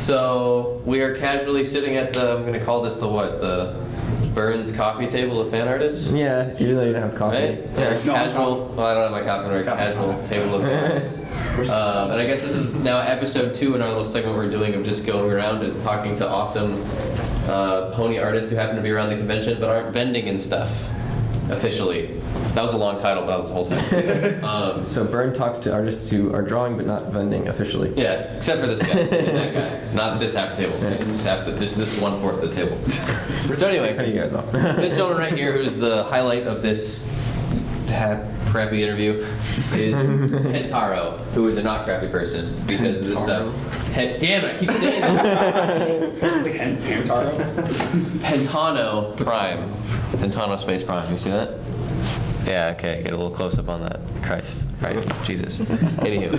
So we are casually sitting at the, I'm going to call this the Bernd's coffee table of fan artists. Yeah, even though you don't have coffee. Right? Yeah, casual, well, I don't have my coffee, right? Casual table of fan artists. And I guess this is now episode 2 in our little segment we're doing of just going around and talking to awesome pony artists who happen to be around the convention but aren't vending and stuff officially. That was a long title, but that was the whole time. So Bernd talks to artists who are drawing but not vending officially. Yeah, except for this guy and that guy. Not this half the table, just this 1/4 of the table. So anyway, Cut you guys off. this gentleman right here, who's the highlight of this crappy interview, is Pentaro, who is a not crappy person because of this stuff. Damn it, I keep saying that. It's like Pentaro? PetanoPrime. Pentano space prime. You see that? Yeah, okay, get a little close up on that. Christ. Right, Jesus. Anywho.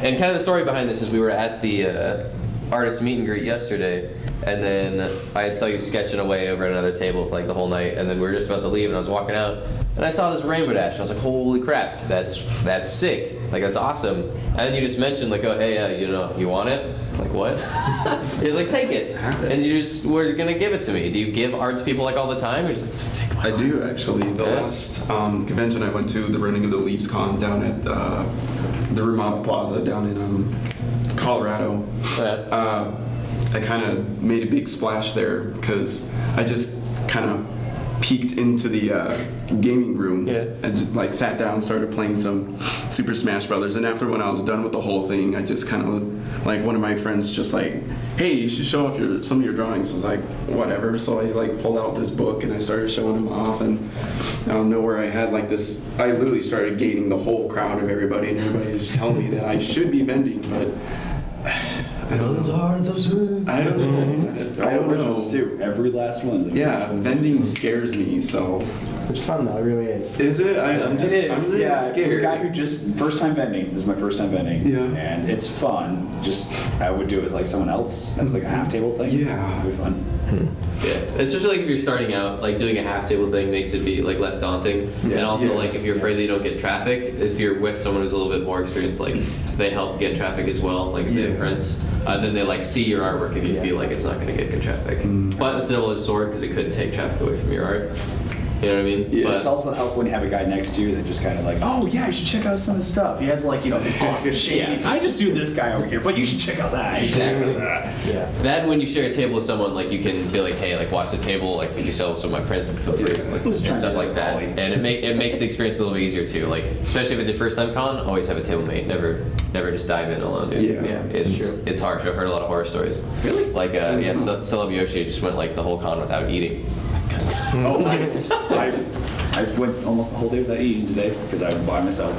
And kind of the story behind this is we were at the artist meet and greet yesterday, and then I saw you sketching away over at another table for like the whole night, and then we were just about to leave, and I was walking out, and I saw this rainbow dash, and I was like, holy crap, that's sick. Like, that's awesome. And then you just mentioned, like, oh, hey, you want it? I'm like, what? He was like, take it. And you just were going to give it to me. Do you give art to people like all the time? Or just like, just take my art? I do, actually. The last convention I went to, the Running of the Leaves Con down at the Remont Plaza down in Colorado, I kind of made a big splash there because I just kind of peeked into the gaming room and just like sat down and started playing some Super Smash Brothers. And after when I was done with the whole thing, I just kind of like one of my friends just like, hey, you should show off some of your drawings. So I was like, whatever. So I like pulled out this book and I started showing them off, and out of nowhere I had like this, I literally started gaining the whole crowd of everybody, and everybody was telling me that I should be vending, but I don't know. I don't know. I don't know. Too. Every last one. Yeah, vending scares me, so. It's fun though, it really is. Is it? I'm really For scared. a guy who just first time vending. This is my first time vending. Yeah. And it's fun. Just I would do it with like someone else as like a half table thing. Yeah. It'd be fun. Yeah, especially like if you're starting out, like doing a half table thing makes it be like less daunting. Yeah. And also Yeah. like if you're afraid that you don't get traffic, if you're with someone who's a little bit more experienced, like they help get traffic as well, like the imprints. Then they like see your artwork if you feel like it's not going to get good traffic. But it's a double-edged sword because it could take traffic away from your art. You know what I mean? Yeah, But it's also helpful when you have a guy next to you that just kind of like, oh yeah, you should check out some of his stuff. He has like, this awesome shading. I just do this guy over here, but you should check out that. Exactly. Yeah. That when you share a table with someone, like you can be like, hey, like watch the table, like you sell some of my prints and feel free, like, and stuff like that. And it makes the experience a little bit easier too. Like especially if it's your first time con, always have a table mate. Never just dive in alone, dude. Yeah. It's harsh. I've heard a lot of horror stories. Really? Like Celeb Yoshi just went like the whole con without eating. I went almost the whole day without eating today because I was by myself.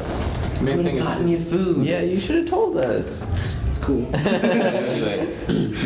Main thing Gotten you food. Yeah, you should have told us. It's cool. Anyway,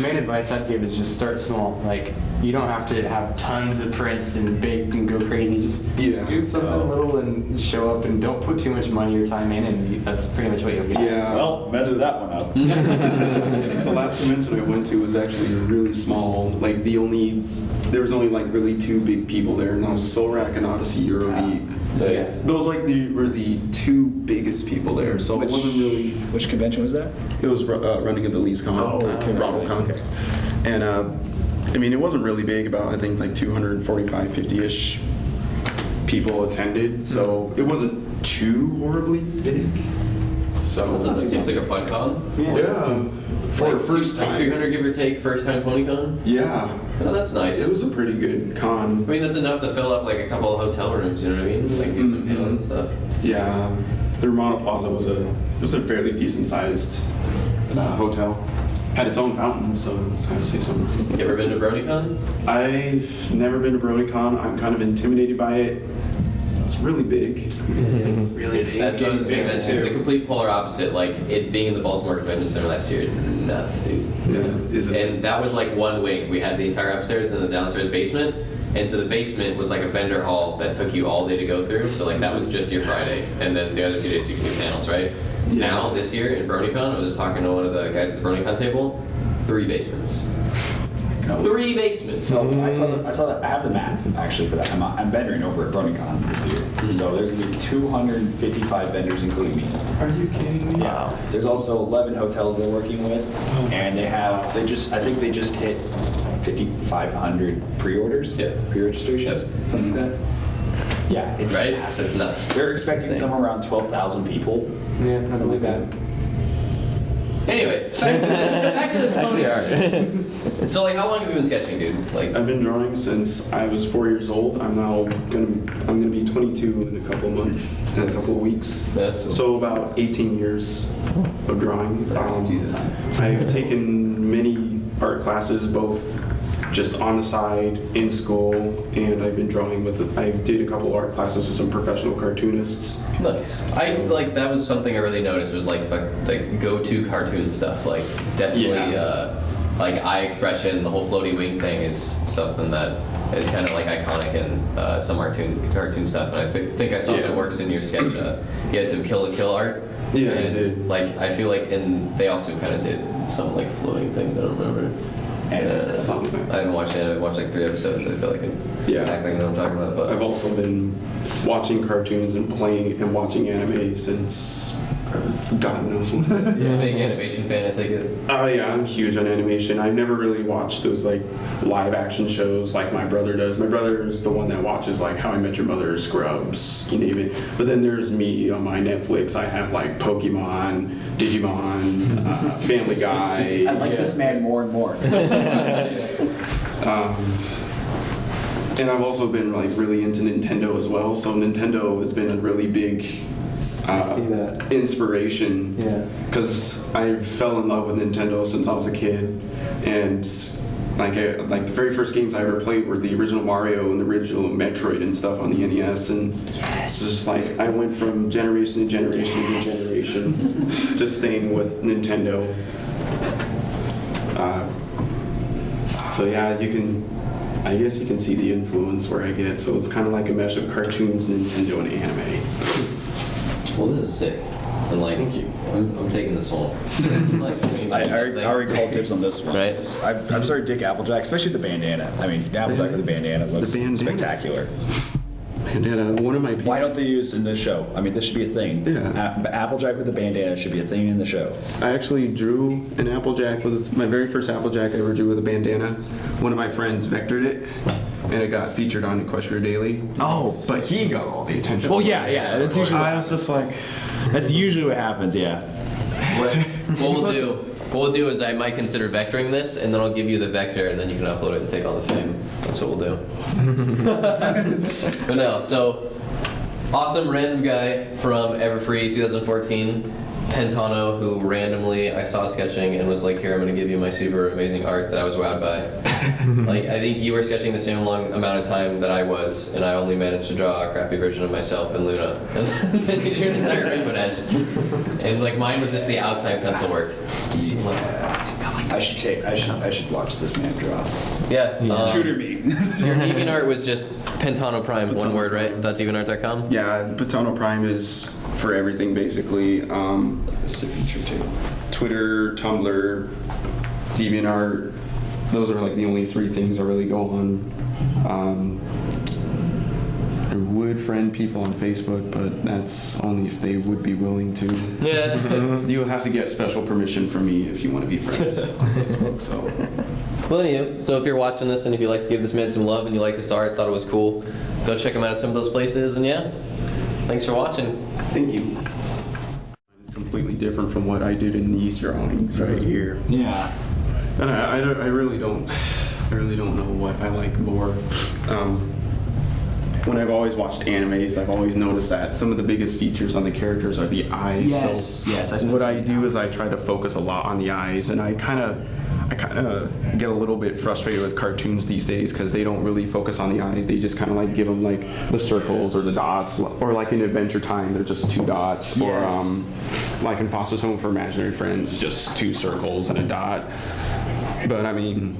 main advice I'd give is just start small. Like, you don't have to have tons of prints and big and go crazy. Just do something little and show up, and don't put too much money or time in, and that's pretty much what you'll get. Yeah. Well, messed that one up. The last convention I went to was actually really small. Like there was only like really 2 big people there, and that was Solrak and Odyssey Eurobeat. nice. Those were the 2 biggest people there, so it wasn't really. Which convention was that? It was Running of the Leaves Con. BravoCon. Okay. And I mean, it wasn't really big. About I think like 245, 50-ish people attended, so it wasn't too horribly big. So That seems like a fun con. yeah, for like, a first like time. 300 give or take, first time pony con. Yeah, Oh, that's nice. it was a pretty good con. I mean, that's enough to fill up like a couple of hotel rooms. You know what I mean? Like do some panels and stuff. Yeah, the Romano Plaza was a fairly decent sized hotel. Had its own fountain, so it's kind of say something. You ever been to BronyCon? I've never been to BronyCon. I'm kind of intimidated by it. It's really big. Really That's what I was saying. It's the complete polar opposite. Like it being in the Baltimore Convention Center last year, nuts, dude. Is it? And that was like one wing. We had the entire upstairs and the downstairs basement. And so the basement was like a vendor hall that took you all day to go through. So like that was just your Friday, and then the other 2 days you can do panels, right? Now this year in BronyCon, I was just talking to one of the guys at the BronyCon table. 3 basements. No. 3 basements. So I saw that. I have the map actually for that. I'm vending over at BronyCon this year. So there's gonna be 255 vendors, including me. Are you kidding me? Yeah. There's also 11 hotels they're working with, and I think they just hit 5,500 pre-orders, pre-registrations, something like that. Yeah, it's Right? massive. It's nuts. They're expecting somewhere around 12,000 people. Yeah, Something like that. Anyway, back to this pony. So like, how long have you been sketching, dude? Like, I've been drawing since I was 4 years old. I'm gonna be 22 in a couple of months, in a couple of weeks. Yeah. So about 18 years of drawing. Jesus. I've taken many art classes, both just on the side in school, and I've been drawing I did a couple art classes with some professional cartoonists. Nice. That was something I really noticed was like go-to cartoon stuff. Like definitely like eye expression, the whole floaty wing thing is something that is kind of like iconic in some cartoon stuff. And I think I saw some works in your sketch. You had some Kill la Kill art. Yeah, and, I did. Like I feel like they also kind of did some like floating things. I don't remember. I haven't watched it. I've watched like 3 episodes. I feel like I'm exactly what I'm talking about. But I've also been watching cartoons and playing and watching anime since God knows. big animation fan, I take it. Oh yeah, I'm huge on animation. I've never really watched those like live action shows like my brother does. My brother is the one that watches like How I Met Your Mother, Scrubs, you name it. But then there's me on my Netflix. I have like Pokemon, Digimon, Family Guy. I like this man more and more. And I've also been like really into Nintendo as well. So Nintendo has been a really big I see that. inspiration. Yeah. Because I fell in love with Nintendo since I was a kid, and like the very first games I ever played were the original Mario and the original Metroid and stuff on the NES, and it's just like I went from generation to generation to generation, just staying with Nintendo. So yeah, I guess you can see the influence where I get. So it's kind of like a mesh of cartoons, Nintendo, and anime. Well, this is sick. And like, Thank you. I'm taking this home. I already called dibs on this one. Right. I'm sorry, Dick Applejack, especially the bandana. I mean, Applejack with the bandana looks bandana? spectacular. Bandana, one of my Why don't they use in this show? I mean, this should be a thing. Yeah. Applejack with the bandana should be a thing in the show. I actually drew an Applejack with my very first Applejack I ever drew with a bandana. One of my friends vectored it, and it got featured on Equestria Daily. Oh, but he got all the attention. Well, yeah. That's usually I was just like, that's usually what happens. Yeah. What we'll do is I might consider vectoring this, and then I'll give you the vector, and then you can upload it and take all the fame. That's what we'll do. But no, so awesome random guy from Everfree 2014, Pentano, who randomly I saw sketching and was like, here, I'm going to give you my super amazing art that I was wowed by. Like, I think you were sketching the same long amount of time that I was, and I only managed to draw a crappy version of myself and Luna. And then you drew an entire rainbow dash. And like, mine was just the outside pencil work. I should watch this man draw. Yeah. Tutor me. Your DeviantArt was just PetanoPrime, one word, right? .deviantart.com? yeah, PetanoPrime is for everything basically. Signature too. Twitter, Tumblr, DeviantArt. Those are like the only 3 things I really go on. I would friend people on Facebook, but that's only if they would be willing to. Yeah. You'll have to get special permission from me if you want to be friends on Facebook. So. Well, anyway, so if you're watching this and if you like to give this man some love and you like this art, thought it was cool, go check him out at some of those places. And yeah, thanks for watching. Thank you. It's completely different from what I did in these drawings right here. Yeah. And I really don't know what I like more. When I've always watched animes, I've always noticed that some of the biggest features on the characters are the eyes. Yes. What I do is I try to focus a lot on the eyes, and I kind of get a little bit frustrated with cartoons these days because they don't really focus on the eyes. They just kind of like give them like the circles or the dots, or like in Adventure Time, they're just 2 dots. Yes. Or like in Foster's Home for Imaginary Friends, just 2 circles and a dot. But I mean,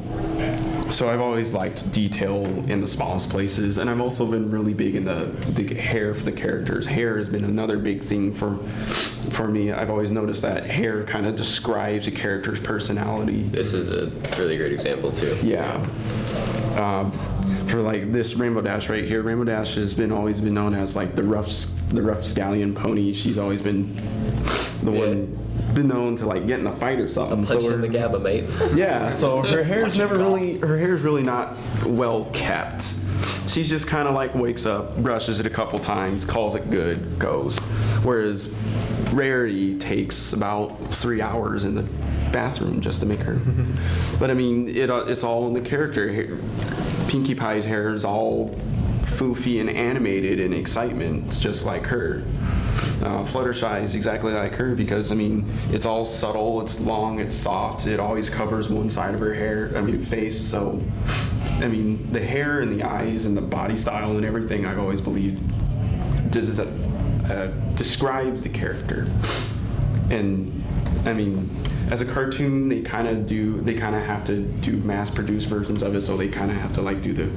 So I've always liked detail in the smallest places, and I've also been really big in the hair for the characters. Hair has been another big thing for me. I've always noticed that hair kind of describes a character's personality. This is a really great example too. Yeah. For like this Rainbow Dash right here, Rainbow Dash has always been known as like the rough scallion pony. She's always been the one been known to like get in a fight or something. Punch in the GABA, mate. Yeah, so her hair's really not well kept. She's just kind of like wakes up, brushes it a couple times, calls it good, goes. Whereas Rarity takes about 3 hours in the bathroom just to make her. But I mean, it's all in the character. Pinkie Pie's hair is all foofy and animated and excitement, just like her. Fluttershy is exactly like her because, I mean, it's all subtle, it's long, it's soft, it always covers one side of her face, so, I mean, the hair and the eyes and the body style and everything I've always believed describes the character. And, I mean, as a cartoon, they kind of have to do mass-produced versions of it, so they kind of have to, like, do the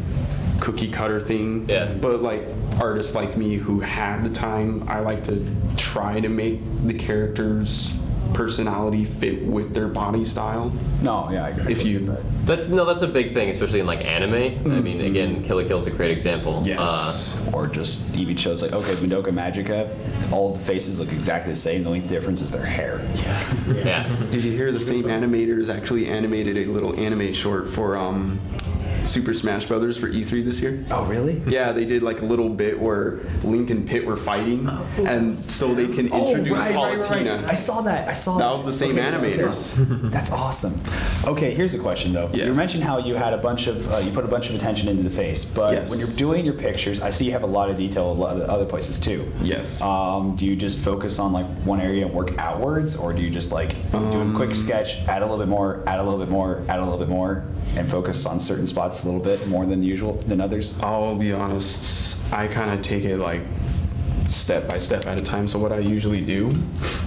cookie cutter thing. Yeah. But like artists like me who have the time, I like to try to make the character's personality fit with their body style. No, yeah, I agree. If you That's a big thing, especially in like anime. I mean, again, Kill la Kill's a great example. Yes. Or just even shows like, okay, Madoka Magica, all the faces look exactly the same. The only difference is their hair. Yeah. Did you hear the same animators actually animated a little anime short for Super Smash Brothers for E3 this year? Oh, really? Yeah, they did like a little bit where Link and Pit were fighting, and so they can introduce Palutena. Right. I saw that. That was the same animators. Okay. That's awesome. Okay, here's a question though. Yes. You mentioned how you had you put a bunch of attention into the face, but Yes. when you're doing your pictures, I see you have a lot of detail a lot of other places too. Yes. Do you just focus on like one area and work outwards, or do you just like do a quick sketch, add a little bit more, add a little bit more, add a little bit more, and focus on certain spots a little bit more than others? I'll be honest, I kind of take it like step by step at a time. So what I usually do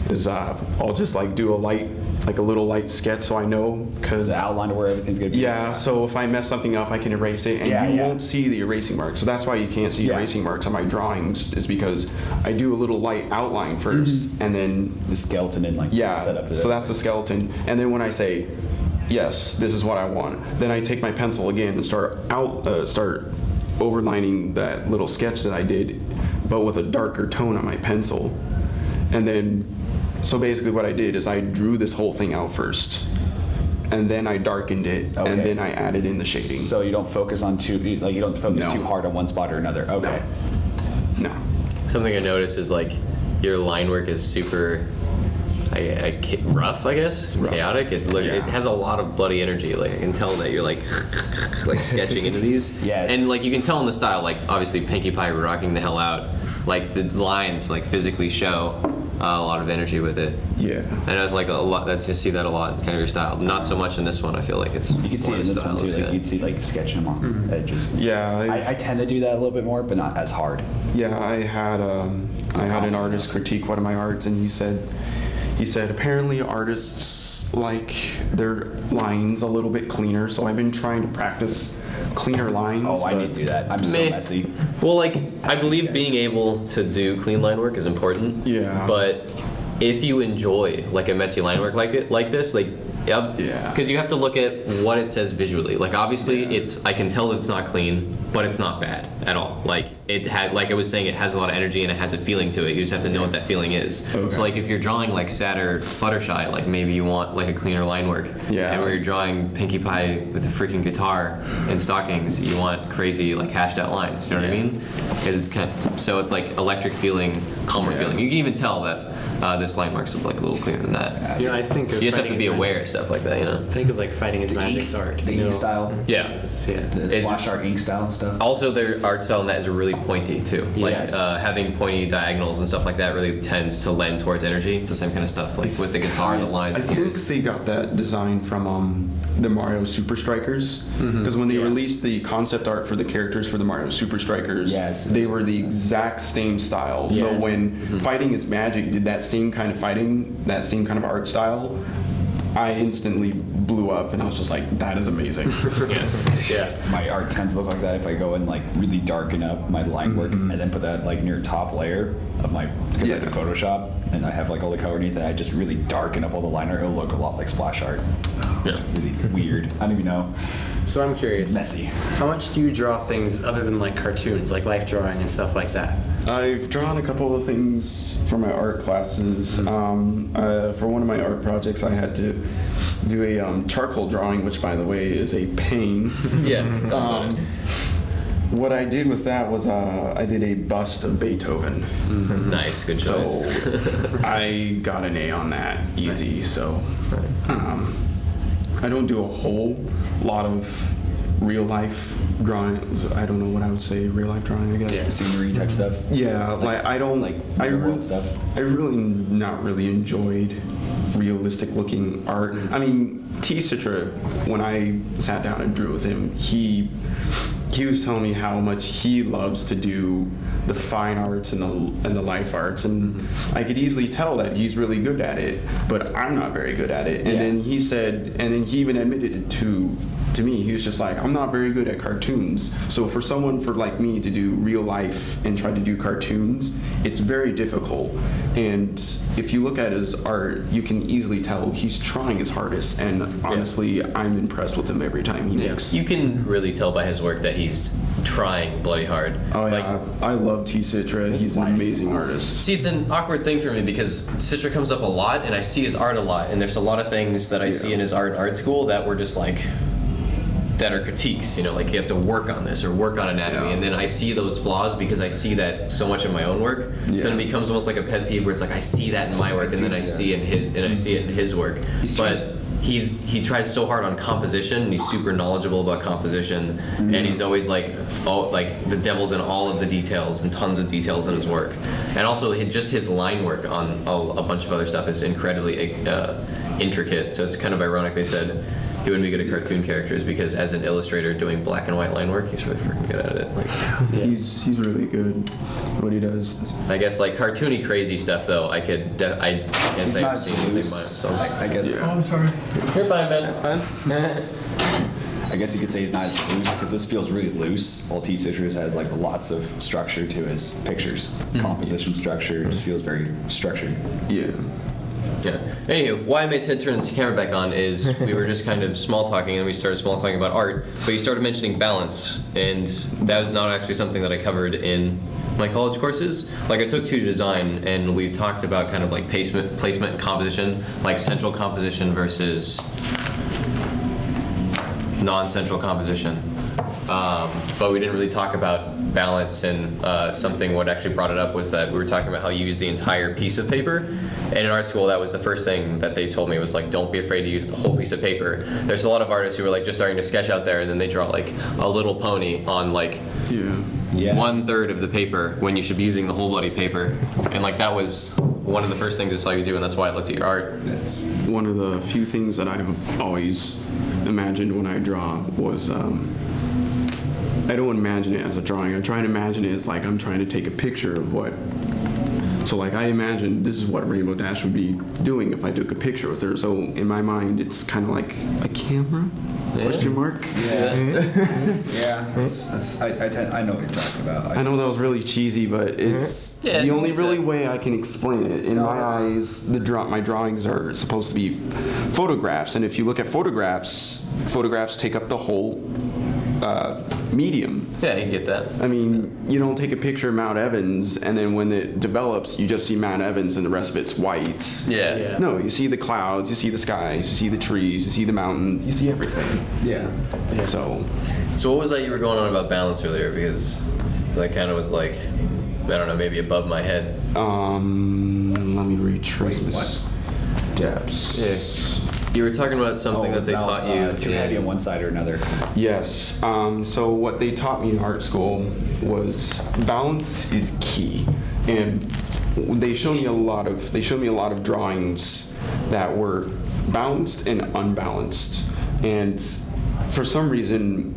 is I'll just like do a little light sketch so I know, because The outline of where everything's gonna be. yeah, so if I mess something up, I can erase it, and you won't see the erasing marks. So that's why you can't see erasing marks on my drawings, is because I do a little light outline first, and then The skeleton and like setup. so that's the skeleton, and then when I say yes, this is what I want, then I take my pencil again and start overlining that little sketch that I did, but with a darker tone on my pencil. And then, so basically what I did is I drew this whole thing out first, and then I darkened it, and then I added in the shading. So you don't focus too hard on one spot or another. Okay. No. Something I noticed is like your line work is super rough, I guess, chaotic. It has a lot of bloody energy. Like I can tell that you're like sketching into these. Yes. And like you can tell in the style, like obviously Pinkie Pie rocking the hell out. Like the lines like physically show a lot of energy with it. Yeah. And I was like a lot. That's just see that a lot, kind of your style. Not so much in this one. I feel like it's. You can see more it in this one too. stylistic. Like, you'd see like sketching them on edges. Yeah. I tend to do that a little bit more, but not as hard. Yeah, I had an artist critique one of my arts, and he said apparently artists like their lines a little bit cleaner, so I've been trying to practice cleaner lines. Oh, I need to do that. I'm so messy. Well, like I believe being able to do clean line work is important. Yeah. But if you enjoy like a messy line work like this, like yeah, because you have to look at what it says visually. Like obviously, I can tell that it's not clean, but it's not bad at all. Like like I was saying, it has a lot of energy and it has a feeling to it. You just have to know what that feeling is. Okay. So like if you're drawing like sadder Fluttershy, like maybe you want like a cleaner line work. Yeah. And where you're drawing Pinkie Pie with a freaking guitar and stockings, you want crazy like hashed out lines. You know what I mean? Because it's like electric feeling, calmer feeling. You can even tell that. This line marks like a little cleaner than that. You know, I think of You just have to fighting be is aware magic. of stuff like that, you know. Think of like fighting is magic's art. The ink style. Yeah. The splash art ink style stuff. Also, their art style in that is really pointy too. Like Yes. having pointy diagonals and stuff like that really tends to lend towards energy. It's the same kind of stuff, like with the guitar and the lines. I think they got that design from the Mario Super Strikers, because when they released the concept art for the characters for the Mario Super Strikers, they were the exact same style. So when Fighting is Magic did that same kind of fighting, that same kind of art style, I instantly blew up, and I was just like, that is amazing. Yeah. My art tends to look like that if I go and like really darken up my line work and then put that like near top layer of my compared to Photoshop, and I have like all the color underneath it. I just really darken up all the line art. It'll look a lot like splash art. It's really weird. I don't even know. So I'm curious. Messy. How much do you draw things other than like cartoons, like life drawing and stuff like that? I've drawn a couple of things for my art classes. For one of my art projects, I had to do a charcoal drawing, which, by the way, is a pain. Yeah. What I did with that was I did a bust of Beethoven. Nice, good So choice. I got an A on that, easy. So I don't do a whole lot of real life drawing. I don't know what I would say, real life drawing, I guess. Yeah, scenery type stuff. Yeah, like I don't like I real world stuff. I really not really enjoyed realistic looking art. I mean, T. Citra, when I sat down and drew with him, he was telling me how much he loves to do the fine arts and the life arts, and I could easily tell that he's really good at it, but I'm not very good at it. And then he said, and then he even admitted it to me. He was just like, I'm not very good at cartoons. So for someone like me to do real life and try to do cartoons, it's very difficult. And if you look at his art, you can easily tell he's trying his hardest. And honestly, I'm impressed with him every time he makes. You can really tell by his work that he's trying bloody hard. Oh yeah, I love T. Citra. He's an amazing artist. See, it's an awkward thing for me because Citra comes up a lot, and I see his art a lot, and there's a lot of things that I see in his art in art school that were just like, that are critiques, you know, like you have to work on this or work on anatomy, and then I see those flaws because I see that so much in my own work. So then it becomes almost like a pet peeve where it's like I see that in my work, and then I see it in his work. But he tries so hard on composition, and he's super knowledgeable about composition, and he's always like, the devil's in all of the details and tons of details in his work. And also just his line work on a bunch of other stuff is incredibly intricate. So it's kind of ironic they said he wouldn't be good at cartoon characters because as an illustrator doing black and white line work, he's really freaking good at it. Like, He's really good at what he does. I guess like cartoony crazy stuff though, I can't He's say not I've seen anything by him. loose. So. I guess. I'm sorry. You're fine, man. That's fine. I guess you could say he's not as loose because this feels really loose. While T. Citrus has like lots of structure to his pictures. Composition structure just feels very structured. Yeah. Yeah. Anywho, why I made Ted turn the camera back on is we were just kind of small talking and we started small talking about art, but you started mentioning balance, and that was not actually something that I covered in my college courses. Like I took 2 design and we talked about kind of like placement and composition, like central composition versus non-central composition. But we didn't really talk about balance, and something what actually brought it up was that we were talking about how you use the entire piece of paper. And in art school, that was the first thing that they told me was like, don't be afraid to use the whole piece of paper. There's a lot of artists who are like just starting to sketch out there, and then they draw like a little pony on like 1/3 of the paper when you should be using the whole bloody paper. And like that was one of the first things I saw you do, and that's why I looked at your art. That's one of the few things that I've always imagined when I draw was I don't imagine it as a drawing. I try to imagine it as like I'm trying to take a picture of what. So like I imagine this is what Rainbow Dash would be doing if I took a picture with her. So in my mind, it's kind of like a camera? Question mark? Yeah. I know what you're talking about. I know that was really cheesy, but it's the only really way I can explain it. In my eyes, my drawings are supposed to be photographs, and if you look at photographs take up the whole medium. Yeah, you get that. I mean, you don't take a picture of Mount Evans and then when it develops, you just see Mount Evans and the rest of it's white. Yeah. No, you see the clouds, you see the skies, you see the trees, you see the mountains, you see everything. Yeah. So what was that you were going on about balance earlier? Because that kind of was like, I don't know, maybe above my head. let me retrace my steps. Yeah. You were talking about something that they balance, taught you. too heavy on one side or another. Yes. So what they taught me in art school was balance is key, and they showed me a lot of drawings that were balanced and unbalanced. And for some reason,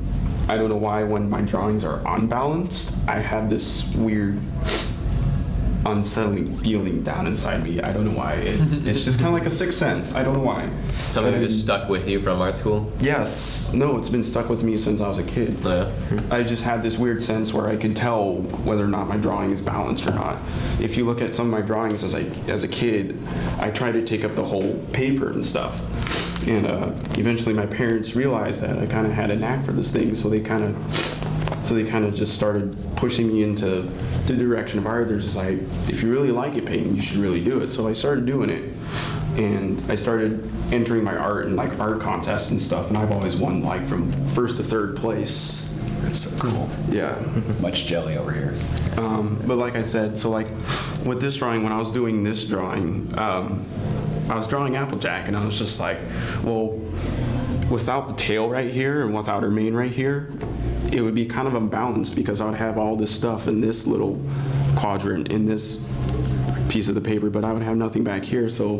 I don't know why, when my drawings are unbalanced, I have this weird unsettling feeling down inside me. I don't know why. It's just kind of like a sixth sense. I don't know why. Something that just stuck with you from art school? Yes. No, it's been stuck with me since I was a kid. Yeah. I just had this weird sense where I could tell whether or not my drawing is balanced or not. If you look at some of my drawings as a kid, I tried to take up the whole paper and stuff. And eventually my parents realized that I kind of had a knack for this thing, so they kind of just started pushing me into the direction of art. There's just like, if you really like it painting, you should really do it. So I started doing it, and I started entering my art in like art contests and stuff, and I've always won like from first to third place. That's so cool. Yeah. Much jelly over here. But like I said, so like with this drawing, when I was doing this drawing, I was drawing Applejack, and I was just like, well, without the tail right here and without her mane right here, it would be kind of unbalanced because I would have all this stuff in this little quadrant in this piece of the paper, but I would have nothing back here. So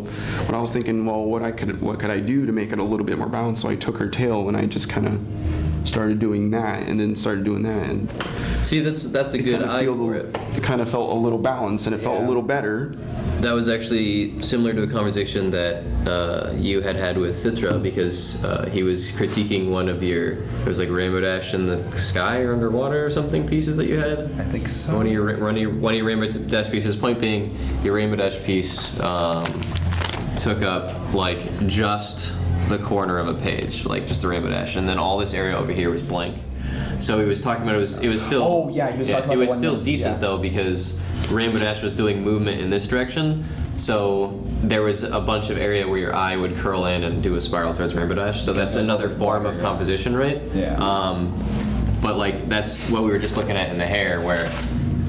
when I was thinking, well, what could I do to make it a little bit more balanced? So I took her tail and I just kind of started doing that, and then started doing that, and see, that's a good eye for it. It kind of felt a little balanced, and it felt a little better. That was actually similar to a conversation that you had with Citra, because he was critiquing one of your, it was like Rainbow Dash in the sky or underwater or something pieces that you had. I think so. One of your Rainbow Dash pieces. Point being, your Rainbow Dash piece took up like just the corner of a page, like just the Rainbow Dash, and then all this area over here was blank. So he was talking about it was still. Oh yeah, he was talking about it was the one still that was- decent though, because Rainbow Dash was doing movement in this direction, so there was a bunch of area where your eye would curl in and do a spiral towards Rainbow Dash. So that's another form of composition, right? Yeah. But like that's what we were just looking at in the hair, where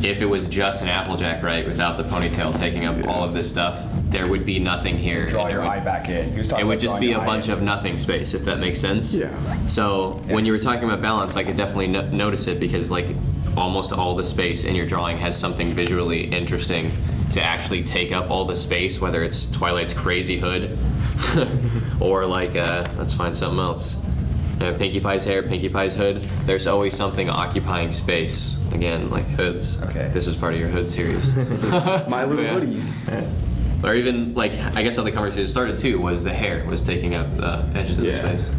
if it was just an Applejack, right, without the ponytail taking up all of this stuff, there would be nothing here. Draw and your eye back in. He was talking it would about just drawing be your a eye bunch in. of nothing space, if that makes sense. Yeah. So when you were talking about balance, I could definitely notice it, because like almost all the space in your drawing has something visually interesting to actually take up all the space, whether it's Twilight's crazy hood or like, let's find something else. Pinkie Pie's hair, Pinkie Pie's hood. There's always something occupying space. Again, like hoods. Okay. This was part of your hood series. My little Yeah. hoodies. Or even like, I guess how the conversation started too was the hair was taking up the edges of the Yeah. space.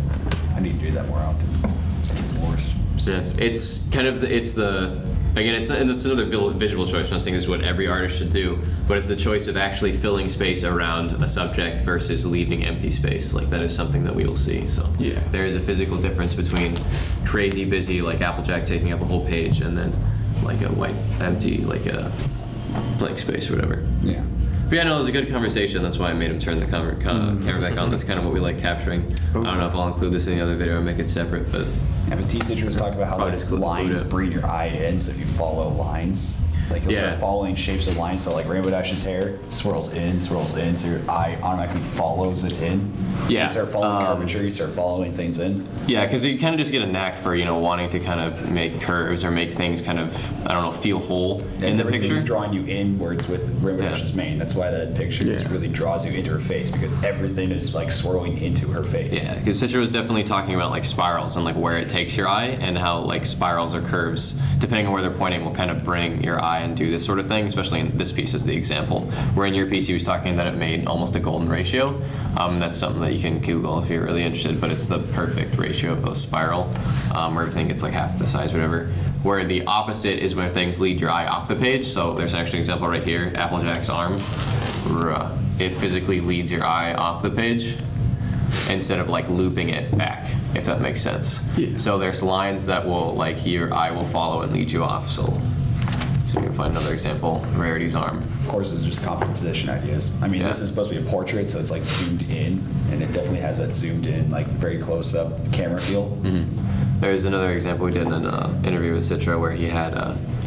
I need to do that more often. More. Yes, it's kind of it's another visual choice. I'm not saying this is what every artist should do, but it's the choice of actually filling space around a subject versus leaving empty space. Like that is something that we will see. So Yeah. there is a physical difference between crazy busy like Applejack taking up a whole page and then like a white empty like a blank space or whatever. Yeah. But yeah, no, it was a good conversation. That's why I made him turn the camera back on. That's kind of what we like capturing. I don't know if I'll include this in the other video or make it separate, but Yeah, but T-Stitcher was talking about how Probably like, just include lines it. bring your eye in, so if you follow lines, like you'll Yeah. start following shapes of lines. So like Rainbow Dash's hair swirls in, so your eye automatically follows it in. Yeah, So you start following curvature, you start following things in. yeah, because you kind of just get a knack for wanting to kind of make curves or make things kind of feel whole in And the everything's picture. drawing you inwards with Rainbow Yeah. Dash's mane. That's why that picture just Yeah. really draws you into her face, because everything is like swirling into her face. Yeah, because Citra was definitely talking about like spirals and like where it takes your eye, and how like spirals or curves, depending on where they're pointing, will kind of bring your eye and do this sort of thing. Especially in this piece is the example. Where in your piece he was talking that it made almost a golden ratio. That's something that you can Google if you're really interested, but it's the perfect ratio of a spiral, where everything gets like half the size, whatever. Where the opposite is where things lead your eye off the page. So there's actually an example right here, Applejack's arm. It physically leads your eye off the page instead of like looping it back, if that makes sense. Yeah. So there's lines that will like your eye will follow and lead you off. So you can find another example, Rarity's arm. Of course, it's just composition ideas. I mean, Yeah. this is supposed to be a portrait, so it's like zoomed in, and it definitely has that zoomed in, like very close up camera feel. There's another example we did in an interview with Citra where he had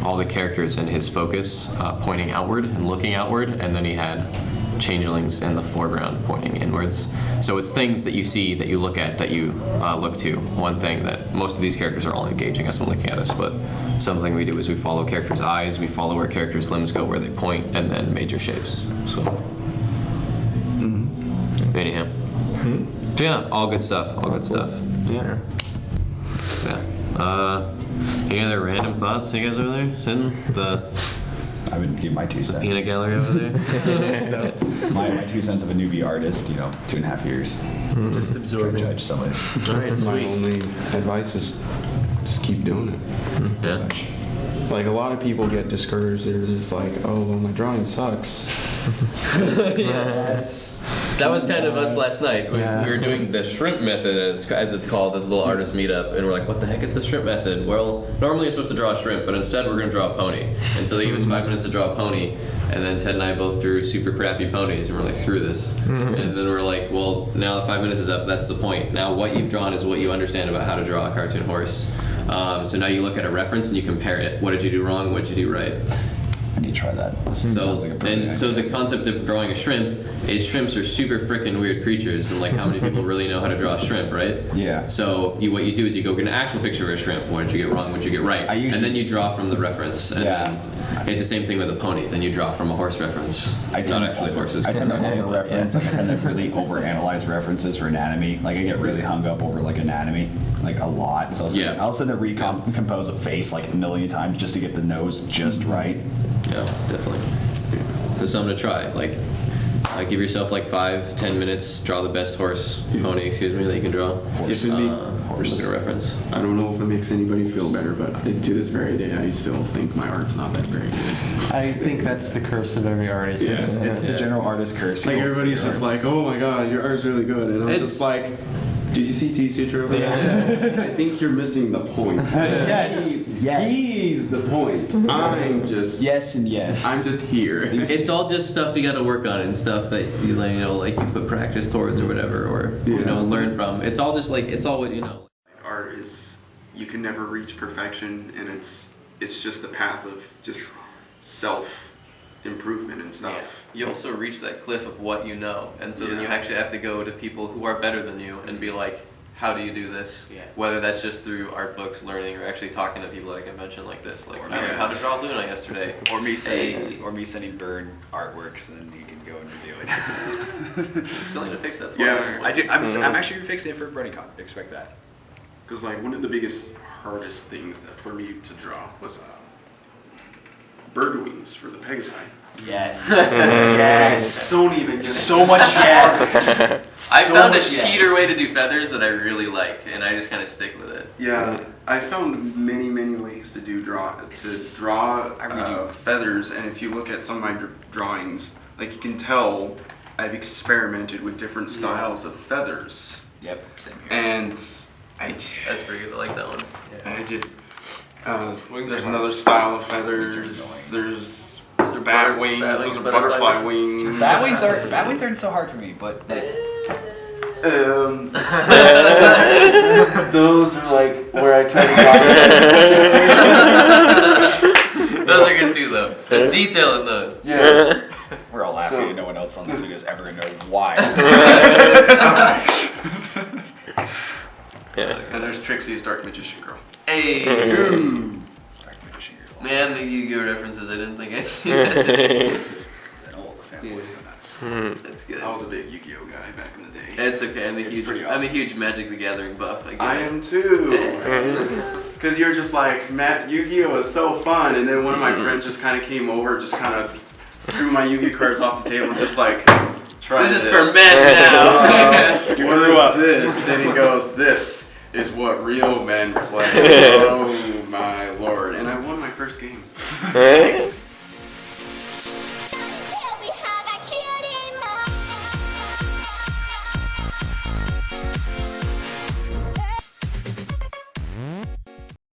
all the characters in his focus pointing outward and looking outward, and then he had changelings in the foreground pointing inwards. So it's things that you see, that you look at, that you look to. One thing that most of these characters are all engaging us and looking at us, but something we do is we follow characters' eyes, we follow where characters' limbs go, where they point, and then major shapes. So, anyhow. So yeah, all good stuff, all good stuff. Yeah. Yeah. Any other random thoughts, you guys over there? Sitting? I've been giving my 2 cents. Peanut gallery over there. My 2 cents of a newbie artist, 2.5 years. Just Trying absorbing. to judge somebody. All right, My sweet. only advice is just keep doing it. Yeah. Like a lot of people get discouraged. They're just like, oh, well, my drawing sucks. Yes. That was kind of us last night. We were doing the shrimp method, as it's called, at the little artist meetup, and we're like, what the heck is the shrimp method? Well, normally you're supposed to draw a shrimp, but instead we're going to draw a pony. And so they gave us 5 minutes to draw a pony, and then Ted and I both drew super crappy ponies, and we're like, screw this. And then we're like, well, now the 5 minutes is up, that's the point. Now what you've drawn is what you understand about how to draw a cartoon horse. So now you look at a reference and you compare it. What did you do wrong? What did you do right? I need to try that. Sounds like a perfect So idea. the concept of drawing a shrimp is shrimps are super freaking weird creatures, and like how many people really know how to draw a shrimp, right? Yeah. So what you do is you go get an actual picture of a shrimp. What did you get wrong? What did you get right? And then you draw from the reference. And then it's the same thing with a pony. Then you draw from a horse reference. It's not actually horses. I tend to over-reference. Like I tend to really over-analyze references for anatomy. Like I get really hung up over like anatomy, like a lot. So I'll sit there recompose a face like a million times just to get the nose just right. Yeah, definitely. There's something to try. Like give yourself like 5-10 minutes. Draw the best pony, that you can draw. Look at a reference. I don't know if it makes anybody feel better, but to this very day, I still think my art's not that very good. I think that's the curse of every artist. Yeah. It's the general artist curse. Like everybody's just like, oh my god, your art's really good, and I'm just like, did you see T-Stitcher over there? I think you're missing the point. Yes. He's the point. I'm just Yes and yes. I'm just here. It's all just stuff you got to work on and stuff that you like you put practice towards or whatever, or learn from. It's all just like it's all what you know. Art is you can never reach perfection, and it's just a path of just self improvement and stuff. You also reach that cliff of what you know, and so then you actually have to go to people who are better than you and be like, how do you do this? Yeah. Whether that's just through art books, learning, or actually talking to people at a convention like this. Like, I learned how to draw Luna yesterday. Or me sending Bernd artworks, and then you can go and review it. You still need to fix that. Yeah, I do. I'm actually fixing it for BronyCon. Expect that. because like one of the biggest, hardest things that for me to draw was bird wings for the Pegasi. Yes. Yes. Don't even get So much yes. I So found a much yes. cheater way to do feathers that I really like, and I just kind of stick with it. Yeah, I found many ways to draw feathers, and if you look at some of my drawings, like you can tell, I've experimented with different styles of feathers. Yep. Same here. And That's pretty good. I like that one. I just there's another style of feathers. There's bat wings. Those are butterfly wings. Bat wings aren't so hard for me, but those are like where I try to Those are good too, though. There's detail in those. Yeah. we're all laughing, and no one else on this video is ever gonna know why. And there's Trixie's Dark Magician Girl. Hey, man, the Yu-Gi-Oh references. I didn't think I'd see that today. That's good. I was a big Yu-Gi-Oh guy back in the day. It's okay. I'm a huge Magic the Gathering buff. I am too. Because you're just like, Matt, Yu-Gi-Oh is so fun, and then one of my friends just kind of came over, just kind of threw my Yu-Gi cards off the table, and just like, try This is for men now. What is this? And he goes, this is what real men play. Oh my lord! And I won my first game.